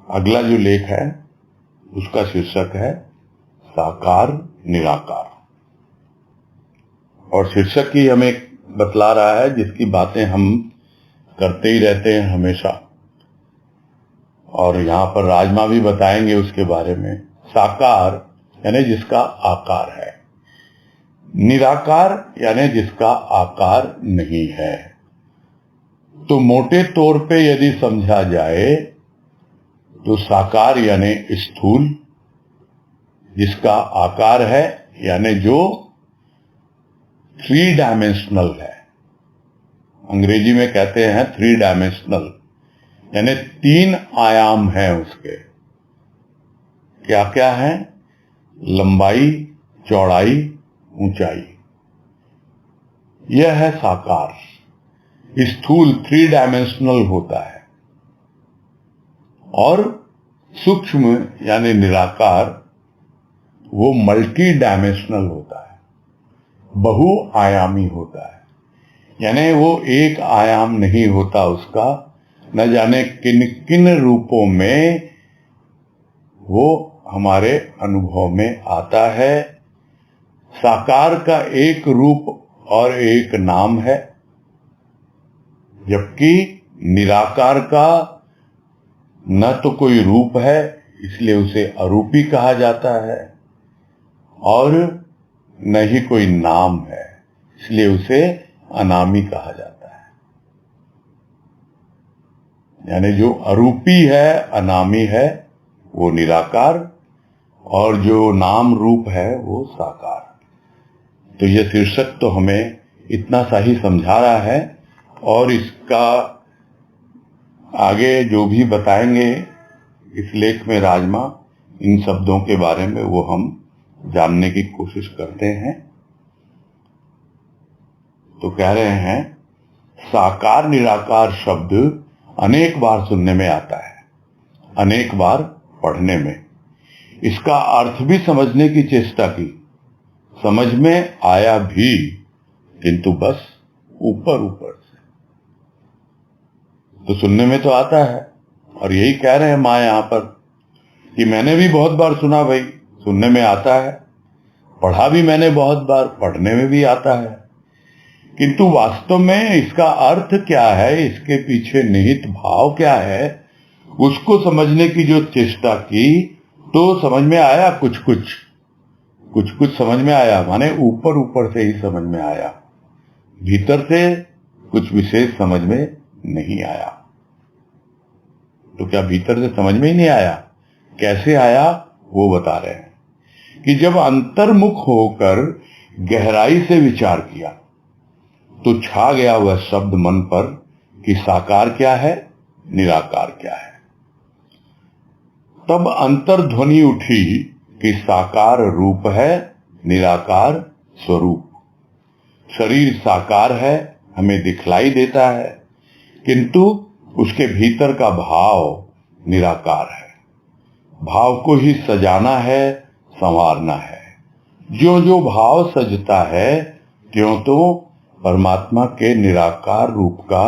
अगला जो लेख है उसका शीर्षक है साकार निराकार, और शीर्षक ही हमें बतला रहा है जिसकी बातें हम करते ही रहते हैं हमेशा, और यहाँ पर राजमा भी बताएंगे उसके बारे में। साकार यानी जिसका आकार है, निराकार यानी जिसका आकार नहीं है। तो मोटे तौर पे यदि समझा जाए तो साकार यानी स्थूल, जिसका आकार है यानी जो 3 डायमेंशनल है, अंग्रेजी में कहते हैं 3 डायमेंशनल, यानी 3 आयाम हैं उसके। क्या क्या है? लंबाई, चौड़ाई, ऊंचाई। यह है साकार। स्थूल 3 डायमेंशनल होता है, और सूक्ष्म यानी निराकार वो मल्टी डायमेंशनल होता है, बहुआयामी होता है। यानी वो एक आयाम नहीं होता उसका, न जाने किन किन रूपों में वो हमारे अनुभव में आता है। साकार का एक रूप और एक नाम है, जबकि निराकार का न तो कोई रूप है, इसलिए उसे अरूपी कहा जाता है, और न ही कोई नाम है, इसलिए उसे अनामी कहा जाता है। यानी जो अरूपी है, अनामी है, वो निराकार, और जो नाम रूप है वो साकार। तो यह शीर्षक तो हमें इतना सा ही समझा रहा है, और इसका आगे जो भी बताएंगे इस लेख में राजमा, इन शब्दों के बारे में वो हम जानने की कोशिश करते हैं। तो कह रहे हैं साकार निराकार शब्द अनेक बार सुनने में आता है, अनेक बार पढ़ने में। इसका अर्थ भी समझने की चेष्टा की, समझ में आया भी, किंतु बस ऊपर ऊपर से। तो सुनने में तो आता है, और यही कह रहे हैं माँ यहाँ पर कि मैंने भी बहुत बार सुना भाई, सुनने में आता है, पढ़ा भी मैंने बहुत बार, पढ़ने में भी आता है, किंतु वास्तव में इसका अर्थ क्या है, इसके पीछे निहित भाव क्या है, उसको समझने की जो चेष्टा की तो समझ में आया कुछ कुछ समझ में आया, माने ऊपर ऊपर से ही समझ में आया, भीतर से कुछ विशेष समझ में नहीं आया। तो क्या भीतर से समझ में ही नहीं आया? कैसे आया वो बता रहे हैं कि जब अंतर्मुख होकर गहराई से विचार किया तो छा गया वह शब्द मन पर कि साकार क्या है, निराकार क्या है। तब अंतर्ध्वनि उठी कि साकार रूप है, निराकार स्वरूप। शरीर साकार है, हमें दिखलाई देता है, किंतु उसके भीतर का भाव निराकार है। भाव को ही सजाना है, संवारना है। जो जो भाव सजता है, त्यों तो परमात्मा के निराकार रूप का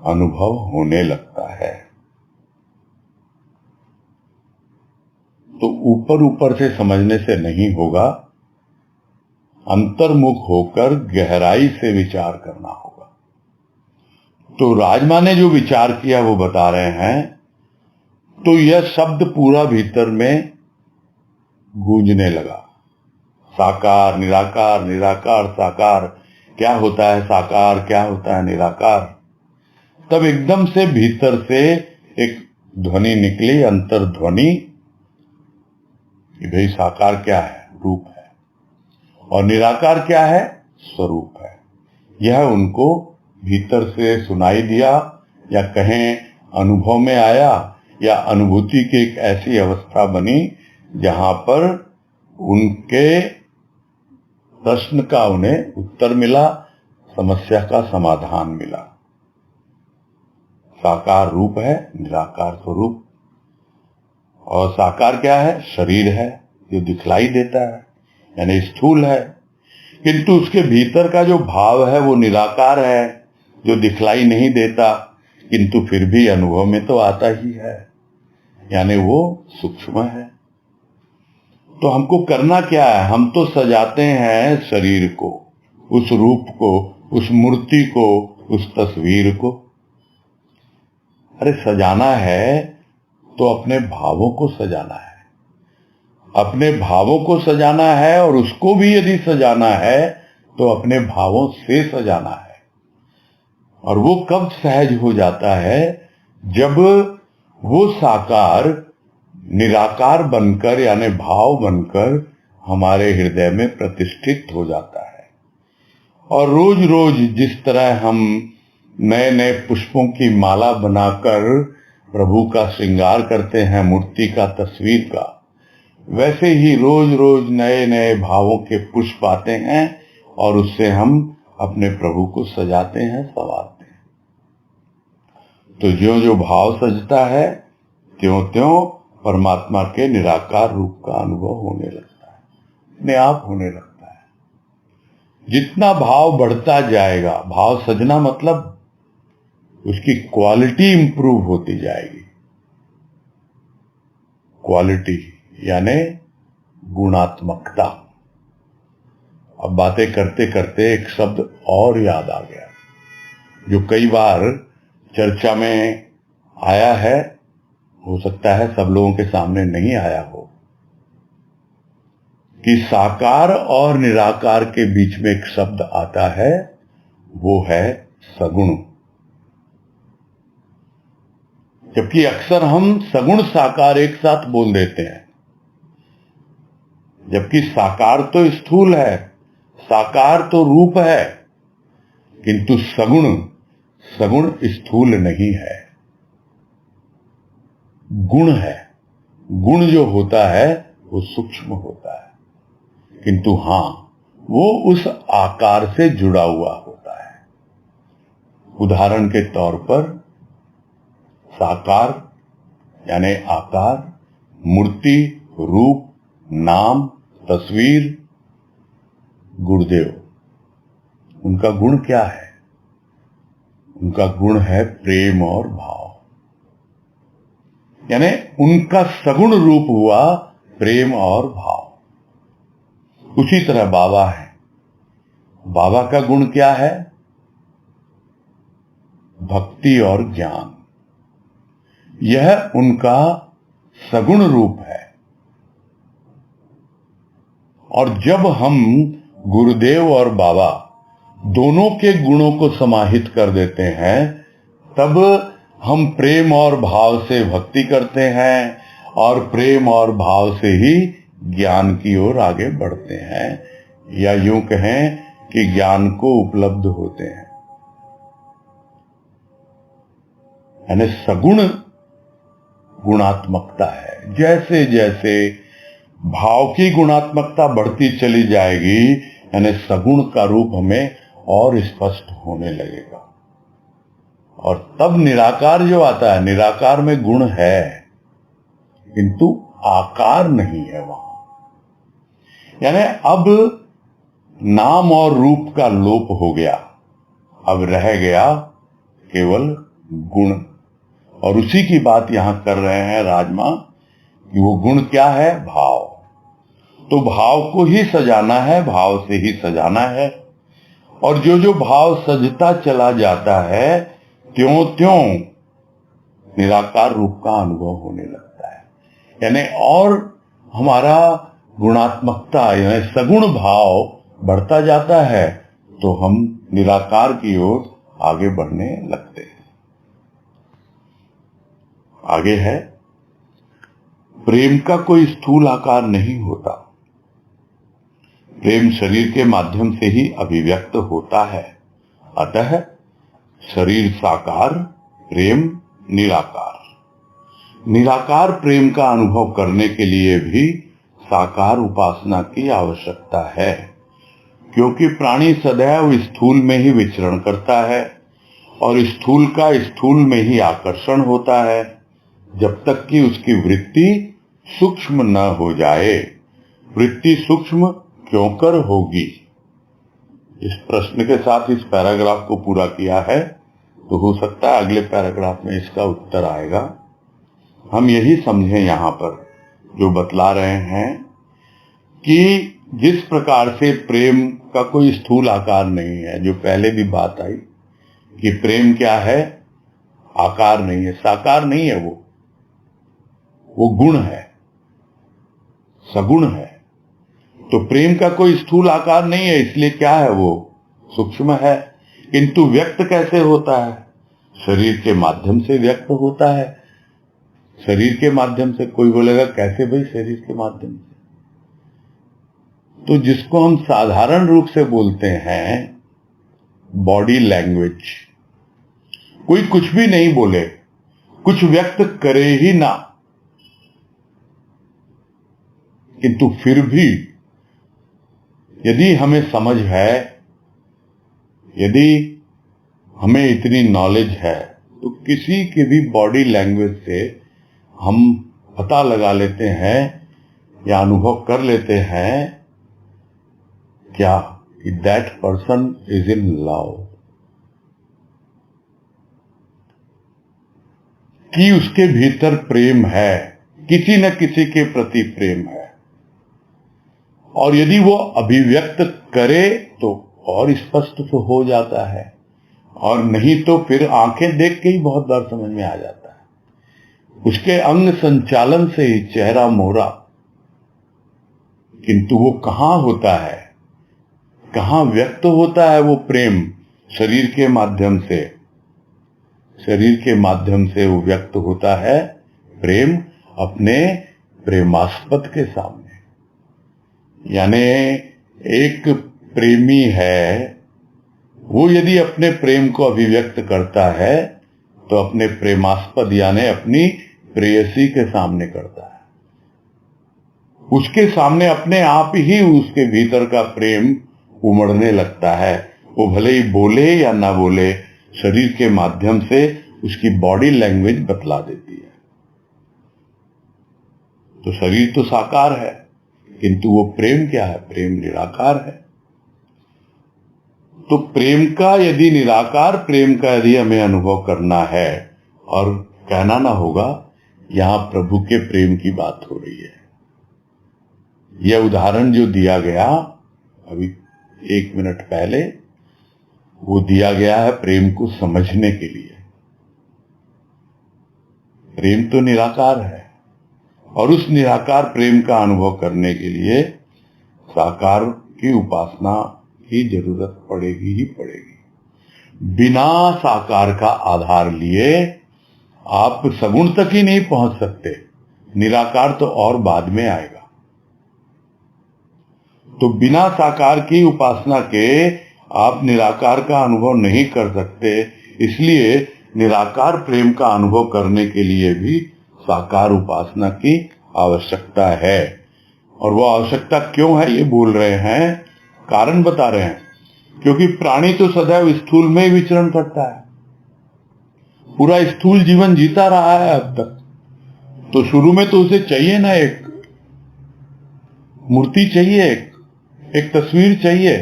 अनुभव होने लगता है। तो ऊपर ऊपर से समझने से नहीं होगा, अंतर्मुख होकर गहराई से विचार करना होगा। तो राजमा ने जो विचार किया वो बता रहे हैं। तो यह शब्द पूरा भीतर में गूंजने लगा, साकार निराकार, निराकार साकार, क्या होता है साकार, क्या होता है निराकार। तब एकदम से भीतर से एक ध्वनि निकली, अंतर्ध्वनि, कि भाई साकार क्या है, रूप है, और निराकार क्या है, स्वरूप है। यह उनको भीतर से सुनाई दिया, या कहें अनुभव में आया, या अनुभूति की एक ऐसी अवस्था बनी जहां पर उनके प्रश्न का उन्हें उत्तर मिला, समस्या का समाधान मिला। साकार रूप है, निराकार स्वरूप। और साकार क्या है? शरीर है जो दिखलाई देता है, यानी स्थूल है, किंतु उसके भीतर का जो भाव है वो निराकार है, जो दिखलाई नहीं देता, किंतु फिर भी अनुभव में तो आता ही है। यानी वो सूक्ष्म है। तो हमको करना क्या है? हम तो सजाते हैं शरीर को, उस रूप को, उस मूर्ति को, उस तस्वीर को। अरे सजाना है तो अपने भावों को सजाना है, अपने भावों को सजाना है, और उसको भी यदि सजाना है तो अपने भावों से सजाना है। और वो कब सहज हो जाता है? जब वो साकार निराकार बनकर यानी भाव बनकर हमारे हृदय में प्रतिष्ठित हो जाता है। और रोज रोज जिस तरह हम नए नए पुष्पों की माला बनाकर प्रभु का श्रृंगार करते हैं, मूर्ति का, तस्वीर का, वैसे ही रोज रोज नए नए भावों के पुष्प आते हैं और उससे हम अपने प्रभु को सजाते हैं, संवारते हैं। तो ज्यों ज्यों भाव सजता है त्यों त्यों परमात्मा के निराकार रूप का अनुभव होने लगता है, अपने आप होने लगता है। जितना भाव बढ़ता जाएगा, भाव सजना मतलब उसकी क्वालिटी इंप्रूव होती जाएगी। क्वालिटी यानी गुणात्मकता। अब बातें करते करते एक शब्द और याद आ गया जो कई बार चर्चा में आया है, हो सकता है सब लोगों के सामने नहीं आया हो, कि साकार और निराकार के बीच में एक शब्द आता है, वो है सगुण। जबकि अक्सर हम सगुण साकार एक साथ बोल देते हैं, जबकि साकार तो स्थूल है, साकार तो रूप है, किंतु सगुण सगुण स्थूल नहीं है, गुण है। गुण जो होता है वो सूक्ष्म होता है, किंतु हां वो उस आकार से जुड़ा हुआ होता है। उदाहरण के तौर पर साकार यानी आकार, मूर्ति, रूप, नाम, तस्वीर, गुरुदेव, उनका गुण क्या है? उनका गुण है प्रेम और भाव, यानी उनका सगुण रूप हुआ प्रेम और भाव। उसी तरह बाबा है, बाबा का गुण क्या है? भक्ति और ज्ञान। यह उनका सगुण रूप है। और जब हम गुरुदेव और बाबा दोनों के गुणों को समाहित कर देते हैं, तब हम प्रेम और भाव से भक्ति करते हैं और प्रेम और भाव से ही ज्ञान की ओर आगे बढ़ते हैं, या यूं कहें कि ज्ञान को उपलब्ध होते हैं। यानी सगुण गुणात्मकता है। जैसे जैसे भाव की गुणात्मकता बढ़ती चली जाएगी, यानी सगुण का रूप हमें और स्पष्ट होने लगेगा। और तब निराकार जो आता है, निराकार में गुण है किंतु आकार नहीं है वहां। यानी अब नाम और रूप का लोप हो गया, अब रह गया केवल गुण। और उसी की बात यहां कर रहे हैं राजमा कि वो गुण क्या है? भाव। तो भाव को ही सजाना है, भाव से ही सजाना है। और जो जो भाव सजता चला जाता है त्यों त्यों निराकार रूप का अनुभव होने लगता है। यानी और हमारा गुणात्मकता यानी सगुण भाव बढ़ता जाता है, तो हम निराकार की ओर आगे बढ़ने लगते हैं। आगे है, प्रेम का कोई स्थूल आकार नहीं होता। प्रेम शरीर के माध्यम से ही अभिव्यक्त होता है। अतः शरीर साकार, प्रेम निराकार। निराकार प्रेम का अनुभव करने के लिए भी साकार उपासना की आवश्यकता है, क्योंकि प्राणी सदैव स्थूल में ही विचरण करता है और स्थूल का स्थूल में ही आकर्षण होता है, जब तक कि उसकी वृत्ति सूक्ष्म न हो जाए। वृत्ति सूक्ष्म क्यों कर होगी? इस प्रश्न के साथ इस पैराग्राफ को पूरा किया है, तो हो सकता है अगले पैराग्राफ में इसका उत्तर आएगा। हम यही समझें यहां पर जो बतला रहे हैं कि जिस प्रकार से प्रेम का कोई स्थूल आकार नहीं है, जो पहले भी बात आई कि प्रेम क्या है, आकार नहीं है, साकार नहीं है, वो गुण है, सगुण है। तो प्रेम का कोई स्थूल आकार नहीं है, इसलिए क्या है, वो सूक्ष्म है। किंतु व्यक्त कैसे होता है? शरीर के माध्यम से व्यक्त होता है। शरीर के माध्यम से। कोई बोलेगा कैसे भाई शरीर के माध्यम से? तो जिसको हम साधारण रूप से बोलते हैं बॉडी लैंग्वेज। कोई कुछ भी नहीं बोले, कुछ व्यक्त करे ही ना, किंतु फिर भी यदि हमें समझ है, यदि हमें इतनी नॉलेज है, तो किसी के भी बॉडी लैंग्वेज से हम पता लगा लेते हैं या अनुभव कर लेते हैं क्या कि that person is in love, कि उसके भीतर प्रेम है, किसी न किसी के प्रति प्रेम है। और यदि वो अभिव्यक्त करे तो और स्पष्ट तो हो जाता है, और नहीं तो फिर आंखें देख के ही बहुत बार समझ में आ जाता है, उसके अंग संचालन से ही चेहरा मोहरा। किंतु वो कहां होता है, कहां व्यक्त होता है वो प्रेम? शरीर के माध्यम से। शरीर के माध्यम से वो व्यक्त होता है प्रेम अपने प्रेमास्पद के सामने। यानी एक प्रेमी है, वो यदि अपने प्रेम को अभिव्यक्त करता है तो अपने प्रेमास्पद यानी अपनी प्रेयसी के सामने करता है। उसके सामने अपने आप ही उसके भीतर का प्रेम उमड़ने लगता है। वो भले ही बोले या ना बोले, शरीर के माध्यम से उसकी बॉडी लैंग्वेज बतला देती है। तो शरीर तो साकार है, किंतु वो प्रेम क्या है? प्रेम निराकार है। तो प्रेम का यदि निराकार प्रेम का यदि हमें अनुभव करना है, और कहना ना होगा यहां प्रभु के प्रेम की बात हो रही है। यह उदाहरण जो दिया गया अभी 1 मिनट पहले, वो दिया गया है प्रेम को समझने के लिए। प्रेम तो निराकार है, और उस निराकार प्रेम का अनुभव करने के लिए साकार की उपासना की जरूरत पड़ेगी ही पड़ेगी। बिना साकार का आधार लिए आप सगुण तक ही नहीं पहुंच सकते, निराकार तो और बाद में आएगा। तो बिना साकार की उपासना के आप निराकार का अनुभव नहीं कर सकते। इसलिए निराकार प्रेम का अनुभव करने के लिए भी साकार उपासना की आवश्यकता है। और वो आवश्यकता क्यों है ये बोल रहे हैं, कारण बता रहे हैं। क्योंकि प्राणी तो सदैव स्थूल में ही विचरण करता है, पूरा स्थूल जीवन जीता रहा है अब तक। तो शुरू में तो उसे चाहिए ना, एक मूर्ति चाहिए, एक तस्वीर चाहिए।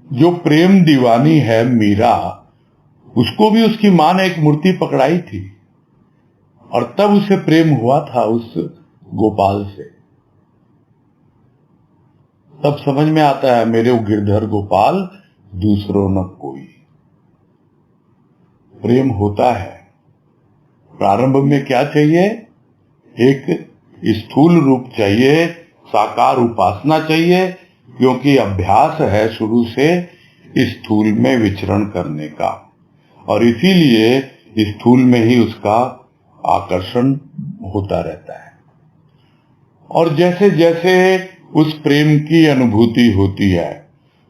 जो प्रेम दीवानी है मीरा, उसको भी उसकी मां ने एक मूर्ति पकड़ाई थी, और तब उसे प्रेम हुआ था उस गोपाल से। तब समझ में आता है मेरे वो गिरधर गोपाल दूसरों न कोई। प्रेम होता है। प्रारंभ में क्या चाहिए? एक स्थूल रूप चाहिए, साकार उपासना चाहिए, क्योंकि अभ्यास है शुरू से स्थूल में विचरण करने का, और इसीलिए स्थूल में ही उसका आकर्षण होता रहता है। और जैसे जैसे उस प्रेम की अनुभूति होती है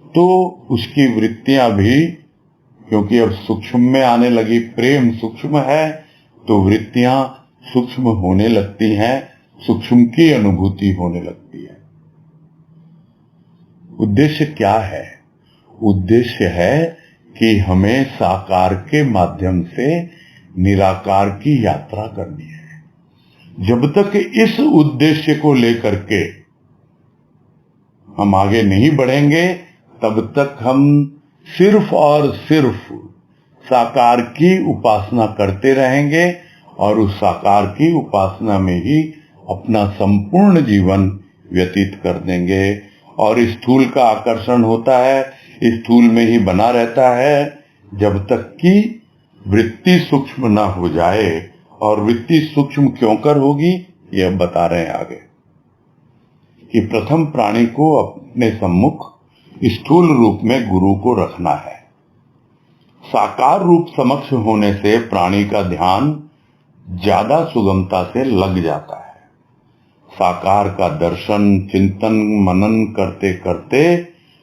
तो उसकी वृत्तियां भी, क्योंकि अब सूक्ष्म में आने लगी, प्रेम सूक्ष्म है तो वृत्तियां सूक्ष्म होने लगती हैं, सूक्ष्म की अनुभूति होने लगती है। उद्देश्य क्या है? उद्देश्य है कि हमें साकार के माध्यम से निराकार की यात्रा करनी है। जब तक इस उद्देश्य को लेकर के हम आगे नहीं बढ़ेंगे, तब तक हम सिर्फ और सिर्फ साकार की उपासना करते रहेंगे, और उस साकार की उपासना में ही अपना संपूर्ण जीवन व्यतीत कर देंगे। और स्थूल का आकर्षण होता है, स्थूल में ही बना रहता है जब तक कि वृत्ति सूक्ष्म ना हो जाए। और वृत्ति सूक्ष्म क्यों कर होगी, ये अब बता रहे हैं आगे कि प्रथम प्राणी को अपने सम्मुख स्थूल रूप में गुरु को रखना है। साकार रूप समक्ष होने से प्राणी का ध्यान ज्यादा सुगमता से लग जाता है। साकार का दर्शन, चिंतन, मनन करते करते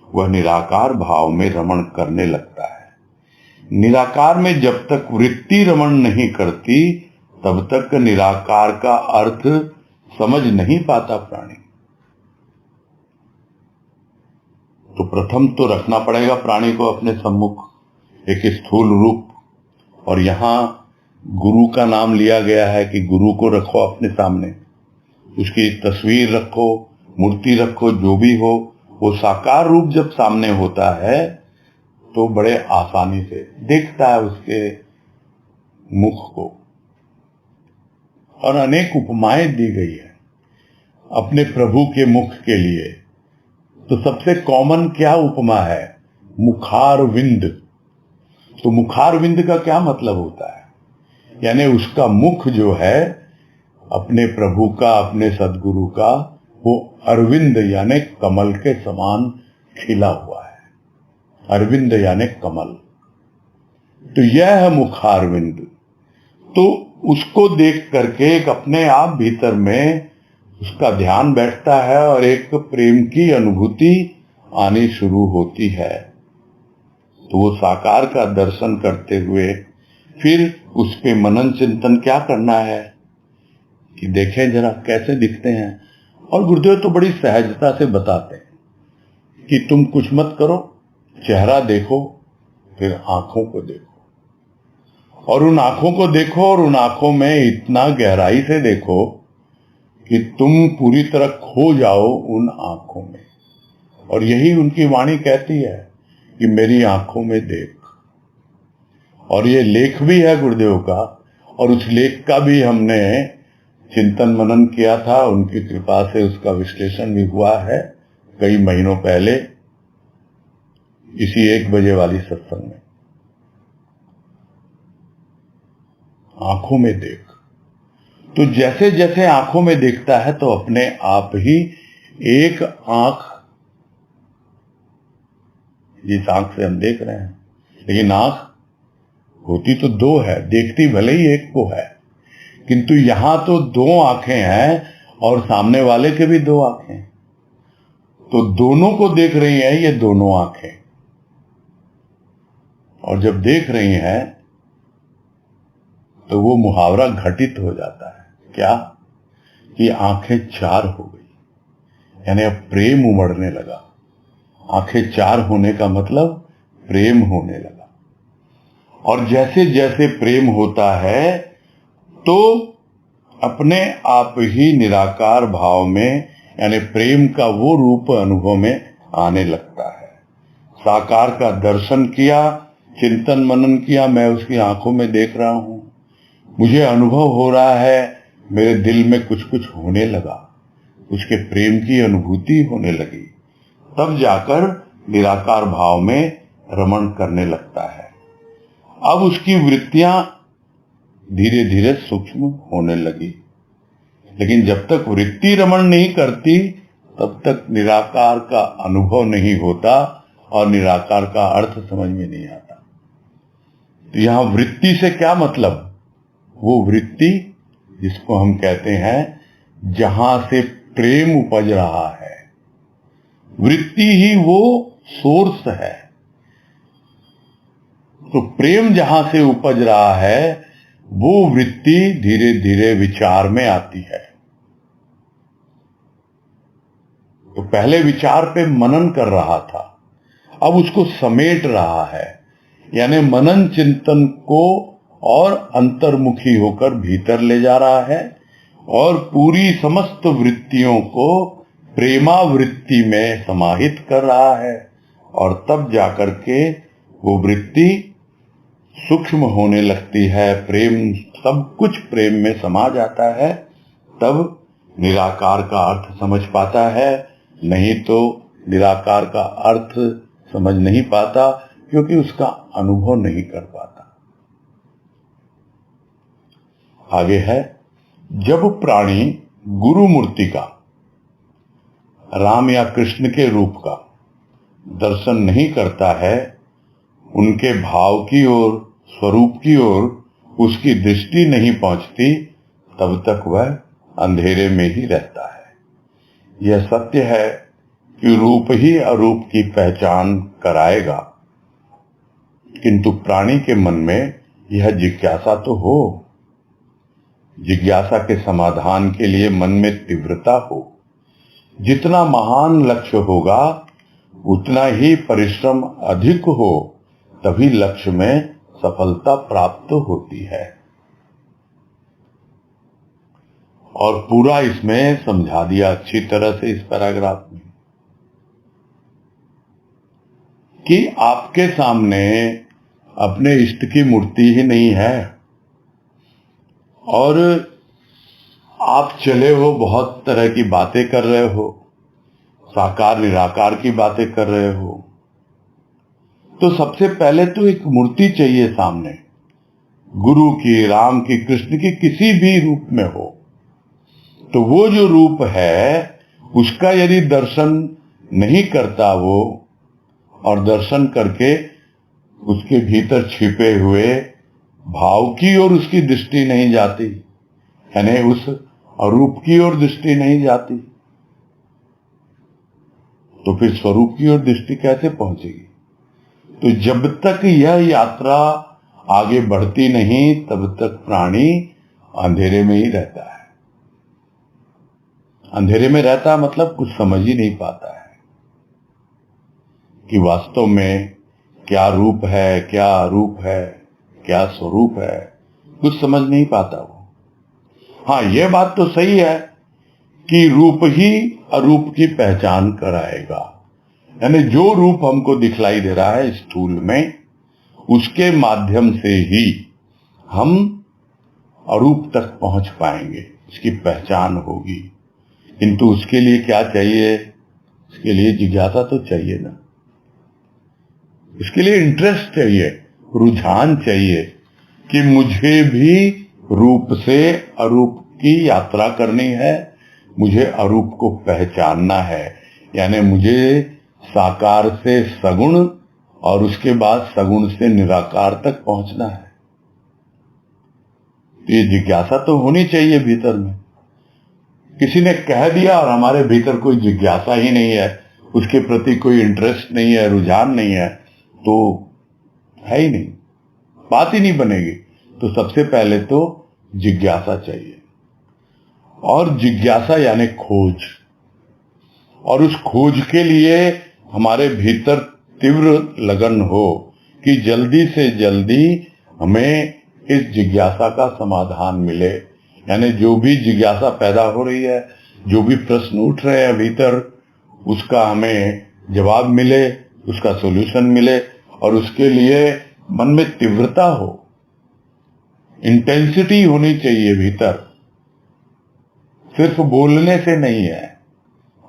वह निराकार भाव में रमण करने लगता है। निराकार में जब तक वृत्ति रमण नहीं करती तब तक निराकार का अर्थ समझ नहीं पाता प्राणी। तो प्रथम तो रखना पड़ेगा प्राणी को अपने सम्मुख एक स्थूल रूप, और यहां गुरु का नाम लिया गया है कि गुरु को रखो अपने सामने, उसकी तस्वीर रखो, मूर्ति रखो, जो भी हो। वो साकार रूप जब सामने होता है तो बड़े आसानी से देखता है उसके मुख को। और अनेक उपमाएं दी गई है अपने प्रभु के मुख के लिए। तो सबसे कॉमन क्या उपमा है, मुखार विंद। तो मुखार विंद का क्या मतलब होता है, यानी उसका मुख जो है अपने प्रभु का, अपने सदगुरु का, वो अरविंद यानी कमल के समान खिला हुआ है। अरविंद यानी कमल, तो यह है मुखारविंद। तो उसको देख करके एक अपने आप भीतर में उसका ध्यान बैठता है और एक प्रेम की अनुभूति आनी शुरू होती है। तो वो साकार का दर्शन करते हुए फिर उस पे मनन चिंतन क्या करना है कि देखें जरा कैसे दिखते हैं। और गुरुदेव तो बड़ी सहजता से बताते हैं कि तुम कुछ मत करो, चेहरा देखो, फिर आंखों को देखो, और उन आंखों को देखो और उन आंखों में इतना गहराई से देखो कि तुम पूरी तरह खो जाओ उन आंखों में। और यही उनकी वाणी कहती है कि मेरी आंखों में देख। और ये लेख भी है गुरुदेव का, और उस लेख का भी हमने चिंतन मनन किया था, उनकी कृपा से उसका विश्लेषण भी हुआ है कई महीनों पहले इसी 1 बजे वाली सत्संग में। आंखों में देख, तो जैसे जैसे आंखों में देखता है तो अपने आप ही एक आंख, जिस आंख से हम देख रहे हैं, लेकिन आंख होती तो 2 है, देखती भले ही एक को है, किंतु यहां तो 2 आंखें हैं और सामने वाले के भी 2 आंखें, तो दोनों को देख रही हैं ये दोनों आंखें। और जब देख रही हैं तो वो मुहावरा घटित हो जाता है, क्या कि आंखें 4 हो गई, यानी अब प्रेम उमड़ने लगा। आंखें 4 होने का मतलब प्रेम होने लगा। और जैसे जैसे प्रेम होता है तो अपने आप ही निराकार भाव में, यानी प्रेम का वो रूप अनुभव में आने लगता है। साकार का दर्शन किया, चिंतन मनन किया, मैं उसकी आंखों में देख रहा हूं, मुझे अनुभव हो रहा है, मेरे दिल में कुछ कुछ होने लगा, उसके प्रेम की अनुभूति होने लगी, तब जाकर निराकार भाव में रमण करने लगता है। अब उसकी वृत्तियां धीरे धीरे सूक्ष्म होने लगी, लेकिन जब तक वृत्ति रमण नहीं करती तब तक निराकार का अनुभव नहीं होता और निराकार का अर्थ समझ में नहीं आता। तो यहां वृत्ति से क्या मतलब, वो वृत्ति जिसको हम कहते हैं जहां से प्रेम उपज रहा है, वृत्ति ही वो सोर्स है। तो प्रेम जहां से उपज रहा है वो वृत्ति धीरे धीरे विचार में आती है। तो पहले विचार पे मनन कर रहा था, अब उसको समेट रहा है, यानी मनन चिंतन को और अंतर्मुखी होकर भीतर ले जा रहा है और पूरी समस्त वृत्तियों को प्रेमावृत्ति में समाहित कर रहा है। और तब जाकर के वो वृत्ति सूक्ष्म होने लगती है, प्रेम सब कुछ प्रेम में समा जाता है, तब निराकार का अर्थ समझ पाता है। नहीं तो निराकार का अर्थ समझ नहीं पाता, क्योंकि उसका अनुभव नहीं कर पाता। आगे है, जब प्राणी गुरु मूर्ति का, राम या कृष्ण के रूप का दर्शन नहीं करता है, उनके भाव की ओर, स्वरूप की ओर उसकी दृष्टि नहीं पहुंचती, तब तक वह अंधेरे में ही रहता है। यह सत्य है कि रूप ही अरूप की पहचान कराएगा, किंतु प्राणी के मन में यह जिज्ञासा तो हो। जिज्ञासा के समाधान के लिए मन में तीव्रता हो। जितना महान लक्ष्य होगा उतना ही परिश्रम अधिक हो, तभी लक्ष्य में सफलता प्राप्त होती है। और पूरा इसमें समझा दिया अच्छी तरह से इस पैराग्राफ में कि आपके सामने अपने इष्ट की मूर्ति ही नहीं है, और आप चले हो, बहुत तरह की बातें कर रहे हो, साकार निराकार की बातें कर रहे हो, तो सबसे पहले तो एक मूर्ति चाहिए सामने, गुरु की, राम की, कृष्ण की, किसी भी रूप में हो। तो वो जो रूप है उसका यदि दर्शन नहीं करता वो, और दर्शन करके उसके भीतर छिपे हुए भाव की ओर उसकी दृष्टि नहीं जाती, यानी उस अरूप की ओर दृष्टि नहीं जाती, तो फिर स्वरूप की ओर दृष्टि कैसे पहुंचेगी? तो जब तक यह यात्रा आगे बढ़ती नहीं, तब तक प्राणी अंधेरे में ही रहता है। अंधेरे में रहता मतलब कुछ समझ ही नहीं पाता है कि वास्तव में क्या रूप है, क्या अरूप है, क्या स्वरूप है, कुछ समझ नहीं पाता वो। हाँ, यह बात तो सही है कि रूप ही अरूप की पहचान कराएगा, यानी जो रूप हमको दिखलाई दे रहा है स्थूल में, उसके माध्यम से ही हम अरूप तक पहुंच पाएंगे, उसकी पहचान होगी। किंतु उसके लिए क्या चाहिए? उसके लिए जिज्ञासा तो चाहिए ना, इसके लिए इंटरेस्ट चाहिए, रुझान चाहिए कि मुझे भी रूप से अरूप की यात्रा करनी है, मुझे अरूप को पहचानना है, यानी मुझे साकार से सगुण और उसके बाद सगुण से निराकार तक पहुंचना है। तो ये जिज्ञासा तो होनी चाहिए भीतर में। किसी ने कह दिया और हमारे भीतर कोई जिज्ञासा ही नहीं है, उसके प्रति कोई इंटरेस्ट नहीं है, रुझान नहीं है, तो है ही नहीं, बात ही नहीं बनेगी। तो सबसे पहले तो जिज्ञासा चाहिए, और जिज्ञासा यानी खोज, और उस खोज के लिए हमारे भीतर तीव्र लगन हो कि जल्दी से जल्दी हमें इस जिज्ञासा का समाधान मिले। यानी जो भी जिज्ञासा पैदा हो रही है, जो भी प्रश्न उठ रहे हैं भीतर, उसका हमें जवाब मिले, उसका सॉल्यूशन मिले, और उसके लिए मन में तीव्रता हो, इंटेंसिटी होनी चाहिए भीतर, सिर्फ बोलने से नहीं है,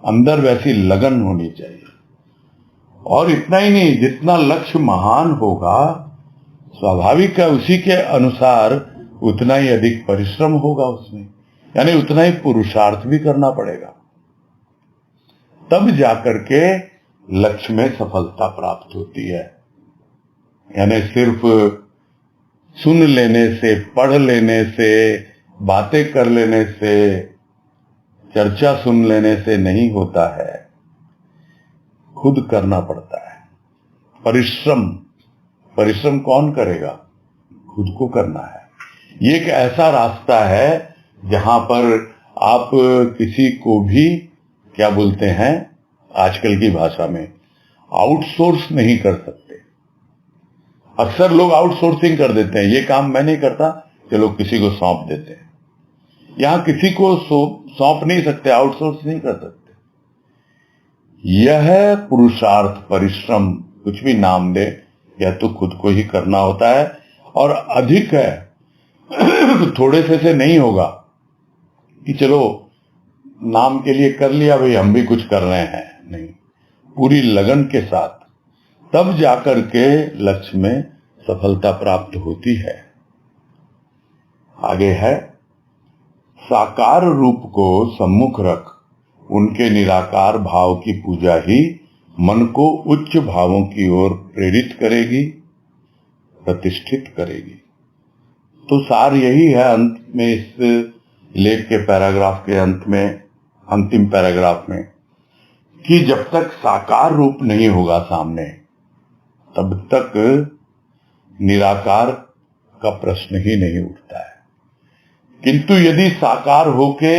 अंदर वैसी लगन होनी चाहिए। और इतना ही नहीं, जितना लक्ष्य महान होगा, स्वाभाविक है उसी के अनुसार उतना ही अधिक परिश्रम होगा उसमें, यानी उतना ही पुरुषार्थ भी करना पड़ेगा, तब जाकर के लक्ष्य में सफलता प्राप्त होती है। यानी सिर्फ सुन लेने से, पढ़ लेने से, बातें कर लेने से, चर्चा सुन लेने से नहीं होता है, खुद करना पड़ता है। परिश्रम कौन करेगा? खुद को करना है। ये एक ऐसा रास्ता है जहां पर आप किसी को भी, क्या बोलते हैं आजकल की भाषा में, आउटसोर्स नहीं कर सकते। अक्सर लोग आउटसोर्सिंग कर देते हैं, ये काम मैं नहीं करता, चलो किसी को सौंप देते हैं। यहां किसी को सौंप नहीं सकते, आउटसोर्स नहीं कर सकते। यह पुरुषार्थ, परिश्रम, कुछ भी नाम दे, यह तो खुद को ही करना होता है। और अधिक है, तो थोड़े से नहीं होगा कि चलो नाम के लिए कर लिया भाई, हम भी कुछ कर रहे हैं। नहीं, पूरी लगन के साथ तब जाकर के लक्ष्य में सफलता प्राप्त होती है। आगे है, साकार रूप को सम्मुख रख उनके निराकार भाव की पूजा ही मन को उच्च भावों की ओर प्रेरित करेगी, प्रतिष्ठित करेगी। तो सार यही है अंत में, इस लेख के पैराग्राफ के अंत में, अंतिम पैराग्राफ में, कि जब तक साकार रूप नहीं होगा सामने, तब तक निराकार का प्रश्न ही नहीं उठता है। किंतु यदि साकार होके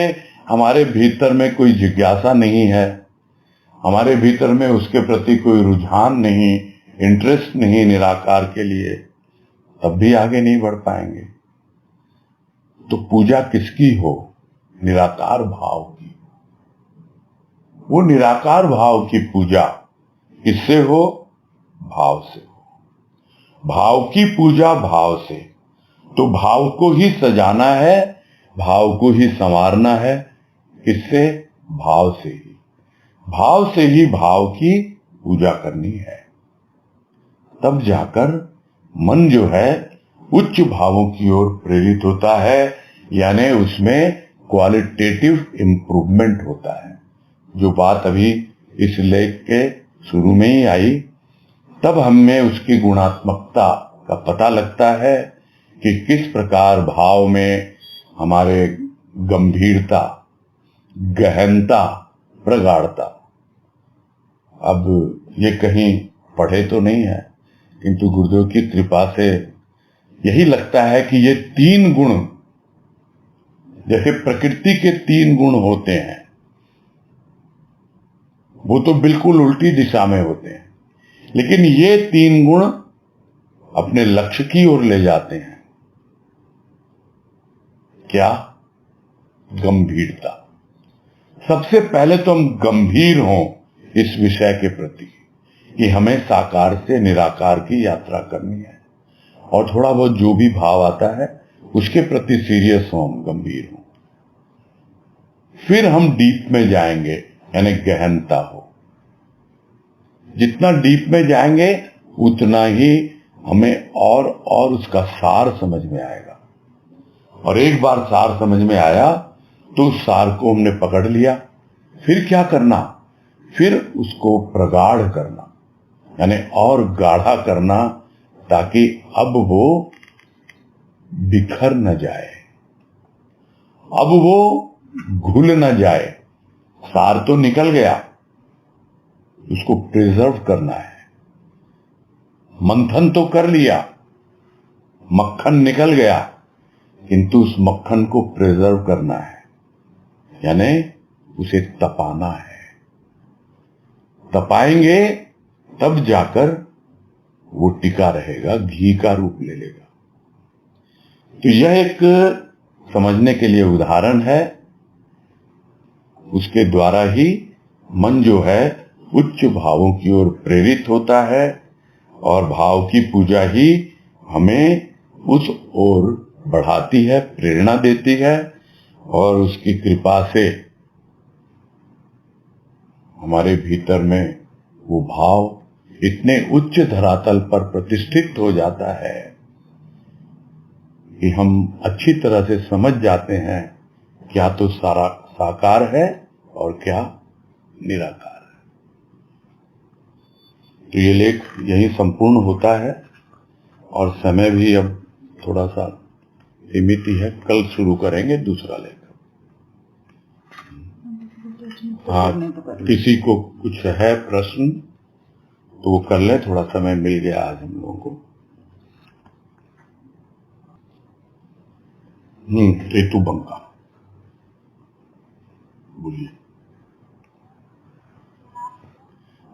हमारे भीतर में कोई जिज्ञासा नहीं है, हमारे भीतर में उसके प्रति कोई रुझान नहीं, इंटरेस्ट नहीं निराकार के लिए, तब भी आगे नहीं बढ़ पाएंगे। तो पूजा किसकी हो? निराकार भाव की। वो निराकार भाव की पूजा किससे हो? भाव से हो। भाव की पूजा भाव से। तो भाव को ही सजाना है, भाव को ही संवारना है। किससे? भाव से ही। भाव से ही भाव की पूजा करनी है। तब जाकर मन जो है उच्च भावों की ओर प्रेरित होता है, यानी उसमें क्वालिटेटिव इंप्रूवमेंट होता है। जो बात अभी इस लेख के शुरू में ही आई, तब हमें उसकी गुणात्मकता का पता लगता है कि किस प्रकार भाव में हमारे गंभीरता, गहनता, प्रगाढ़ता। अब ये कहीं पढ़े तो नहीं है, किंतु गुरुदेव की कृपा से यही लगता है कि ये तीन गुण, जैसे प्रकृति के तीन गुण होते हैं, वो तो बिल्कुल उल्टी दिशा में होते हैं, लेकिन ये तीन गुण अपने लक्ष्य की ओर ले जाते हैं। क्या? गंभीरता। सबसे पहले तो हम गंभीर हों इस विषय के प्रति कि हमें साकार से निराकार की यात्रा करनी है, और थोड़ा बहुत जो भी भाव आता है उसके प्रति सीरियस हों, गंभीर हों। फिर हम डीप में जाएंगे, यानी गहनता हो। जितना डीप में जाएंगे उतना ही हमें और उसका सार समझ में आएगा। और एक बार सार समझ में आया तो उस सार को हमने पकड़ लिया। फिर क्या करना? फिर उसको प्रगाढ़ करना, यानी और गाढ़ा करना, ताकि अब वो बिखर न जाए, अब वो घुल न जाए। सार तो निकल गया, उसको प्रिजर्व करना है। मंथन तो कर लिया, मक्खन निकल गया, किंतु उस मक्खन को प्रिजर्व करना है, यानी उसे तपाना है। तपाएंगे तब जाकर वो टिका रहेगा, घी का रूप ले लेगा। तो यह एक समझने के लिए उदाहरण है। उसके द्वारा ही मन जो है उच्च भावों की ओर प्रेरित होता है, और भाव की पूजा ही हमें उस ओर बढ़ाती है, प्रेरणा देती है, और उसकी कृपा से हमारे भीतर में वो भाव इतने उच्च धरातल पर प्रतिष्ठित हो जाता है कि हम अच्छी तरह से समझ जाते हैं क्या तो सारा साकार है और क्या निराकार है। तो ये लेख यही संपूर्ण होता है, और समय भी अब थोड़ा सा सीमित ही है। कल शुरू करेंगे दूसरा लेख। हाँ, किसी को कुछ है प्रश्न तो वो कर ले, थोड़ा समय मिल गया आज हम लोगों को। केतु बंका, बोलिए।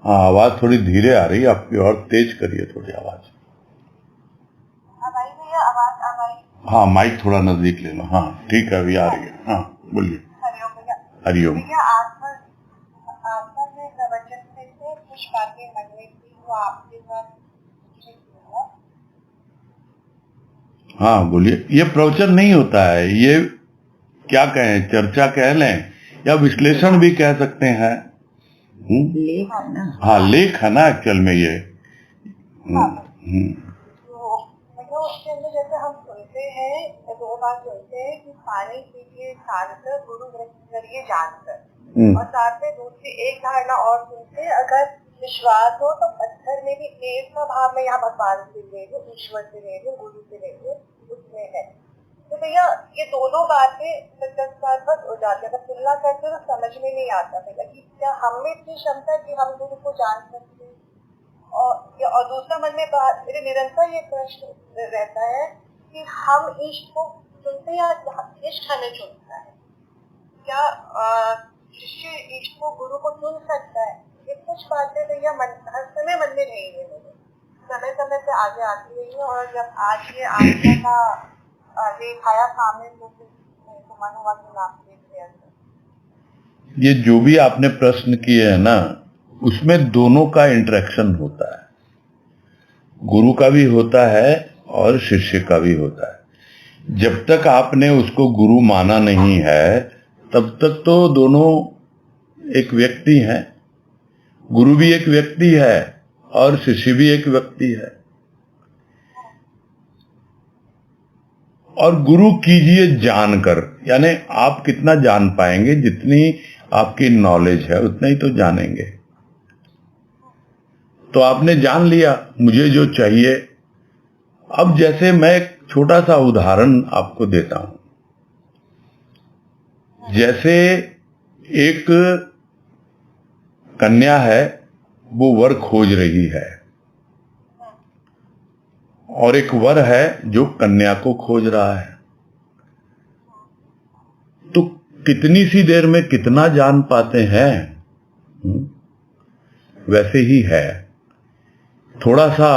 हाँ, आवाज थोड़ी धीरे आ रही है आपकी, और तेज करिए थोड़ी आवाज। हाँ, माइक थोड़ा नजदीक ले लो। हाँ ठीक है, अभी आ रही है। हाँ बोलिए। हरिओम। कुछ बातें मन में थी, वो आपके साथ हाँ बोलिए। ये प्रवचन नहीं होता है, ये क्या कहें, चर्चा कह लें या विश्लेषण भी कह सकते हैं। लेख है ना। हाँ लेख है ना एक्चुअल में ये। तो मतलब उसके अंदर जैसे हम सुनते हैं, 2 बार सुनते हैं कि पानी पीजिए छानकर गुरु करिए जानकर, और साथ में दूसरी एक धारणा और सुनते हैं, अगर विश्वास हो तो पत्थर में भी देव का भाव में यहाँ भगवान से ले लूं, ईश्वर से ले लूं, गुरु से ले लूं, उसमें है। तो भैया ये दोनों बातें 10 बार बस हो जाती है, अगर तुलना करते तो समझ में नहीं आता भैया कि क्या हम में इतनी क्षमता है कि हम गुरु को जान सकते हैं। और दूसरा मन में मेरे निरंतर ये प्रश्न रहता है कि हम इश्क को चुनते हैं या इश्क हमें चुनता है? क्या शिष्य इश्क को गुरु को चुन सकता है? ये कुछ बातें भैया हर समय मन में नहीं है, मेरे समय समय से आगे आती रही है, और जब आज ये आत्मा का दिखाया सामने तो मन हुआ कि नाम देख। ये जो भी आपने प्रश्न किए है ना, उसमें दोनों का इंटरेक्शन होता है, गुरु का भी होता है और शिष्य का भी होता है। जब तक आपने उसको गुरु माना नहीं है तब तक तो दोनों एक व्यक्ति हैं। गुरु भी एक व्यक्ति है और शिष्य भी एक व्यक्ति है। और गुरु कीजिए जानकर, यानी आप कितना जान पाएंगे, जितनी आपकी नॉलेज है उतना ही तो जानेंगे। तो आपने जान लिया मुझे जो चाहिए। अब जैसे मैं एक छोटा सा उदाहरण आपको देता हूं। जैसे एक कन्या है, वो वर खोज रही है, और एक वर है जो कन्या को खोज रहा है। तो कितनी सी देर में कितना जान पाते हैं, वैसे ही है। थोड़ा सा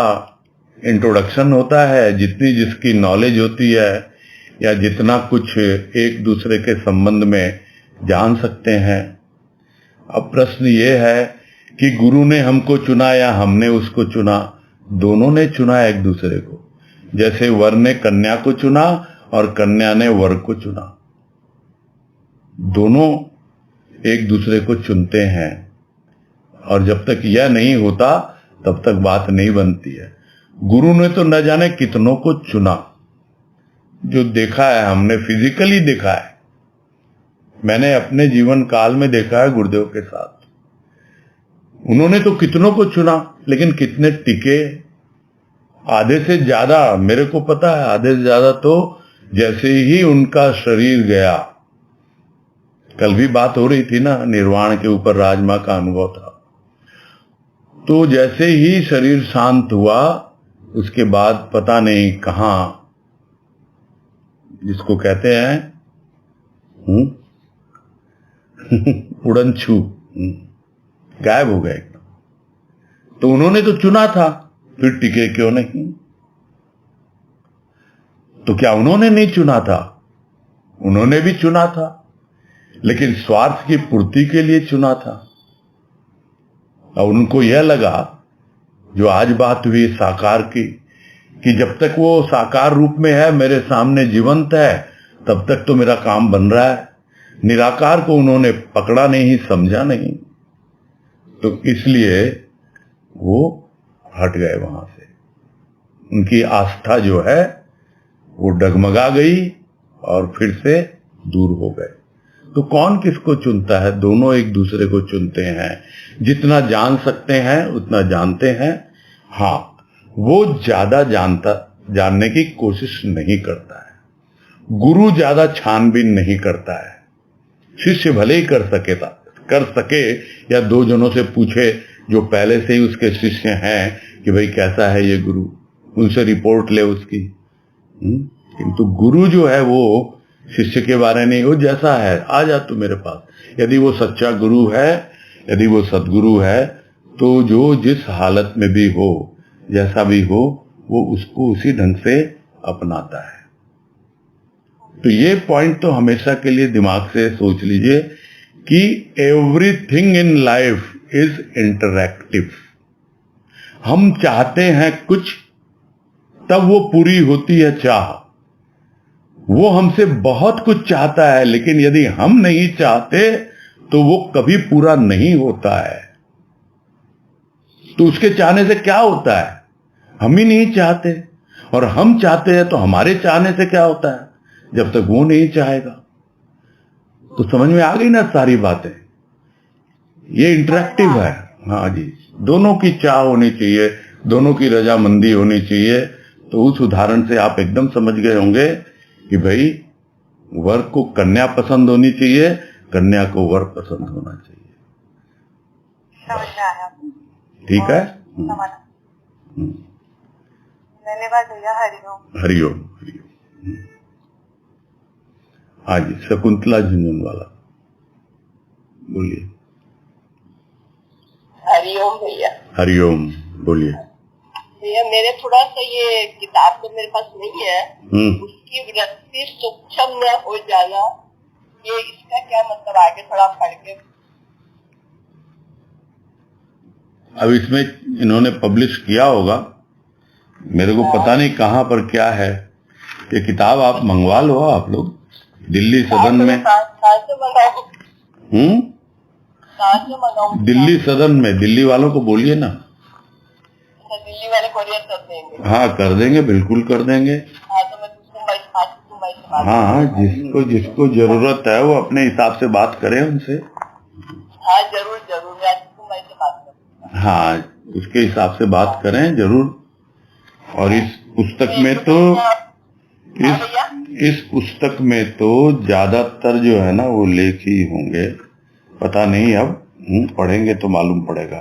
इंट्रोडक्शन होता है, जितनी जिसकी नॉलेज होती है या जितना कुछ एक दूसरे के संबंध में जान सकते हैं। अब प्रश्न ये है कि गुरु ने हमको चुना या हमने उसको चुना? दोनों ने चुना एक दूसरे को। जैसे वर ने कन्या को चुना और कन्या ने वर को चुना। दोनों एक दूसरे को चुनते हैं, और जब तक यह नहीं होता तब तक बात नहीं बनती है। गुरु ने तो न जाने कितनों को चुना, जो देखा है हमने, फिजिकली देखा है। मैंने अपने जीवन काल में देखा है गुरुदेव के साथ। उन्होंने तो कितनों को चुना, लेकिन कितने टिके? आधे से ज्यादा, मेरे को पता है, आधे से ज्यादा तो जैसे ही उनका शरीर गया, कल भी बात हो रही थी ना, निर्वाण के ऊपर राजमा का अनुभव था। तो जैसे ही शरीर शांत हुआ, उसके बाद पता नहीं कहां, जिसको कहते हैं उड़न छू, गायब हो गए। तो उन्होंने तो चुना था, फिर टिके क्यों नहीं? तो क्या उन्होंने नहीं चुना था? उन्होंने भी चुना था, लेकिन स्वार्थ की पूर्ति के लिए चुना था। और उनको यह लगा, जो आज बात हुई साकार की, कि जब तक वो साकार रूप में है, मेरे सामने जीवंत है, तब तक तो मेरा काम बन रहा है। निराकार को उन्होंने पकड़ा नहीं, समझा नहीं, तो इसलिए वो हट गए वहां से। उनकी आस्था जो है वो डगमगा गई और फिर से दूर हो गए। तो कौन किसको चुनता है? दोनों एक दूसरे को चुनते हैं। जितना जान सकते हैं उतना जानते हैं। हाँ, वो ज्यादा जानने की कोशिश नहीं करता है। गुरु ज्यादा छानबीन नहीं करता है। शिष्य भले ही कर सके या 2 जनों से पूछे जो पहले से ही उसके शिष्य हैं कि भाई कैसा है ये गुरु, उनसे रिपोर्ट ले उसकी। किंतु गुरु जो है वो शिष्य के बारे में, वो जैसा है आ जा तू मेरे पास। यदि वो सच्चा गुरु है, यदि वो सदगुरु है, तो जो जिस हालत में भी हो, जैसा भी हो, वो उसको उसी ढंग से अपनाता है। तो ये पॉइंट तो हमेशा के लिए दिमाग से सोच लीजिए कि everything in life is interactive. हम चाहते हैं कुछ, तब वो पूरी होती है चाह। वो हमसे बहुत कुछ चाहता है, लेकिन यदि हम नहीं चाहते तो वो कभी पूरा नहीं होता है। तो उसके चाहने से क्या होता है? हम ही नहीं चाहते, और हम चाहते हैं तो हमारे चाहने से क्या होता है? जब तक वो नहीं चाहेगा। तो समझ में आ गई ना सारी बातें? ये इंटरेक्टिव है। हाँ जी, दोनों की चाह होनी चाहिए, दोनों की रजामंदी होनी चाहिए। तो उस उदाहरण से आप एकदम समझ गए होंगे कि भाई वर को कन्या पसंद होनी चाहिए, कन्या को वर पसंद होना चाहिए। समझ में आया। ठीक है। धन्यवाद भैया। हरिओम। हरिओम हरिओम। हाँ जी, शकुंतला झुंझुनवाला बोलिए। हरिओम भैया। हरिओम बोलिए। भैया मेरे थोड़ा सा ये किताब तो मेरे पास नहीं है, उसकी वृत्ति सूक्ष्म न हो जाना, ये इसका क्या मतलब? आगे थोड़ा पढ़ के। अब इसमें इन्होंने पब्लिश किया होगा, मेरे को पता नहीं कहाँ पर क्या है। ये किताब आप मंगवा लो, आप लोग दिल्ली सदन में। दिल्ली सदन में, दिल्ली वालों को बोलिए ना। दिल्ली वाले कोरियर कर देंगे? हाँ कर देंगे, बिल्कुल कर देंगे। हाँ तो मैं तुमसे हाँ, जिसको जिसको जरूरत है वो अपने हिसाब से बात करे उनसे। हाँ जरूर जरूर, मैं तुम से बात करूँगा। हाँ, उसके हिसाब से बात करें जरूर। और इस पुस्तक में तो इस पुस्तक में तो ज्यादातर जो है ना वो लेख ही होंगे, पता नहीं, अब पढ़ेंगे तो मालूम पड़ेगा।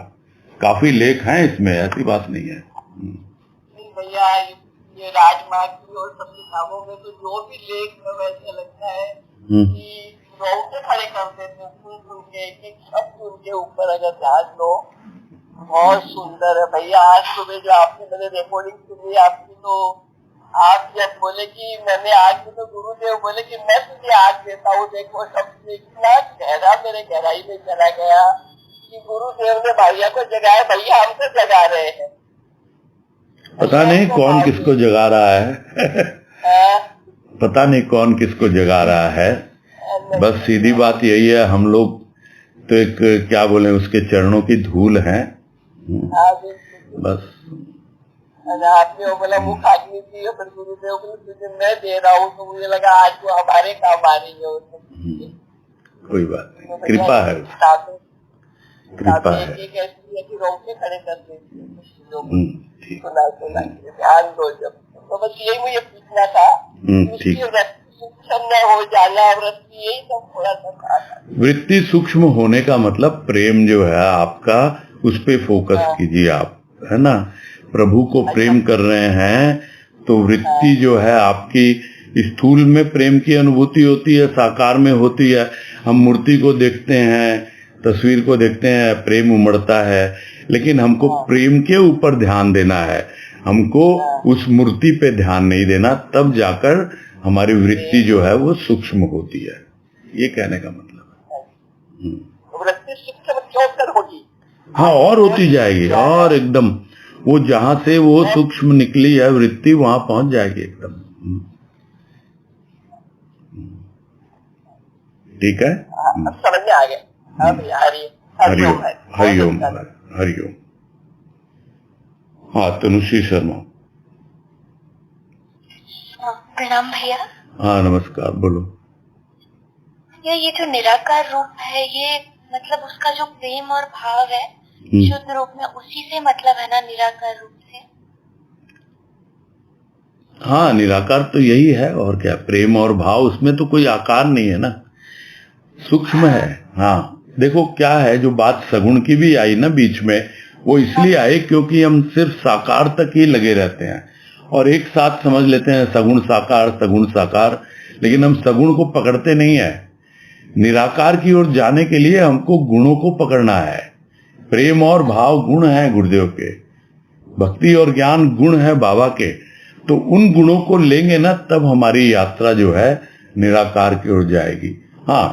काफी लेख हैं इसमें, ऐसी बात नहीं है। नहीं भैया, ये राजमार्ग की और सब किताबों में तो जो भी लेख में वैसे लगता है कि रोंगटे खड़े कर देते हैं सुन के, एक शब्द उनके ऊपर अगर ध्यान दो। बहुत सुंदर है भैया। आज सुबह जो आपने मैंने रिकॉर्डिंग सुनी आपकी, तो आप जब बोले कि मैंने आज तो गुरुदेव बोले कि मैं तुझे आज देता हूँ, देखो शब्द इतना गहरा मेरे गहराई में चला गया कि गुरुदेव ने भैया को जगाया, भैया हमको जगा रहे हैं। पता नहीं कौन किसको जगा रहा है। पता नहीं कौन किसको जगा रहा है। बस सीधी बात यही है, हम लोग तो एक क्या बोले उसके चरणों की धूल हैं। बस आपने वो बोला मुख आदमी थी, फिर गुरुदेव को तुझे मैं दे रहा हूँ, तो मुझे लगा आज वो हमारे काम आ रही है। कोई बात नहीं, कृपा है, कृपा है। एक ऐसी है कि रोंगटे खड़े कर देती है। ठीक, ध्यान दो जब। तो बस यही मुझे पूछना था। ठीक। सूक्ष्म न हो जाना, वृत्ति, यही सब थोड़ा सा था। वृत्ति सूक्ष्म होने का मतलब प्रेम जो है आपका, उस पे फोकस कीजिए आप, है ना। प्रभु को प्रेम कर रहे हैं तो वृत्ति जो है आपकी, स्थूल में प्रेम की अनुभूति होती है, साकार में होती है। हम मूर्ति को देखते हैं, तस्वीर को देखते हैं, प्रेम उमड़ता है, लेकिन हमको प्रेम के ऊपर ध्यान देना है, हमको उस मूर्ति पे ध्यान नहीं देना। तब जाकर हमारी वृत्ति जो है वो सूक्ष्म होती है, ये कहने का मतलब है। वृत्ति सूक्ष्म क्यों कर होगी? हाँ, और होती जाएगी, और एकदम वो जहां से वो सूक्ष्म निकली है वृत्ति, वहां पहुंच जाएगी एकदम। ठीक है, समझ में आ गया। हरिओम हरिओम हरिओम। हाँ, तनुश्री शर्मा। प्रणाम भैया। हाँ नमस्कार, बोलो। ये जो निराकार रूप है, ये मतलब उसका जो प्रेम और भाव है शुद्ध रूप में, उसी से मतलब है ना निराकार रूप से? हाँ, निराकार तो यही है, और क्या। प्रेम और भाव, उसमें तो कोई आकार नहीं है ना, सूक्ष्म है। हाँ, देखो क्या है, जो बात सगुण की भी आई ना बीच में, वो इसलिए आई क्योंकि हम सिर्फ साकार तक ही लगे रहते हैं और एक साथ समझ लेते हैं सगुण साकार, लेकिन हम सगुण को पकड़ते नहीं है। निराकार की ओर जाने के लिए हमको गुणों को पकड़ना है। प्रेम और भाव गुण है गुरुदेव के, भक्ति और ज्ञान गुण है बाबा के। तो उन गुणों को लेंगे ना, तब हमारी यात्रा जो है निराकार की ओर जाएगी। हाँ,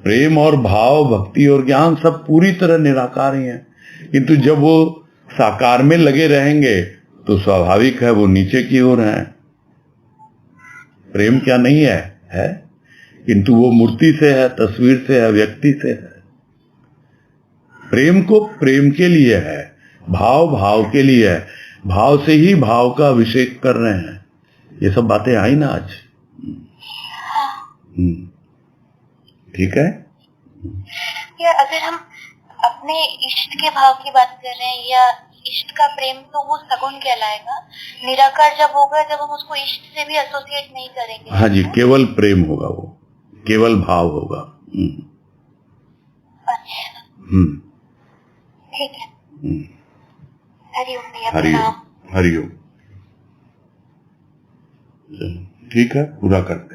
प्रेम और भाव, भक्ति और ज्ञान सब पूरी तरह निराकार ही हैं, किंतु जब वो साकार में लगे रहेंगे तो स्वाभाविक है वो नीचे की ओर हैं, प्रेम क्या नहीं है, है, किंतु वो मूर्ति से है, तस्वीर से है, व्यक्ति से है। प्रेम को प्रेम के लिए है, भाव भाव के लिए है, भाव से ही भाव का अभिषेक कर रहे हैं। ये सब बातें आई ना आज। ठीक है। या अगर हम अपने इष्ट के भाव की बात कर रहे हैं या इष्ट का प्रेम, तो वो सगुण कहलाएगा। निराकार जब होगा जब हम उसको इष्ट से भी एसोसिएट नहीं करेंगे। हाँ जी, केवल प्रेम होगा, वो केवल भाव होगा। अच्छा, ठीक है। हरिओम भैया, हरिओम, हरिओम। ठीक है, पूरा करते हैं।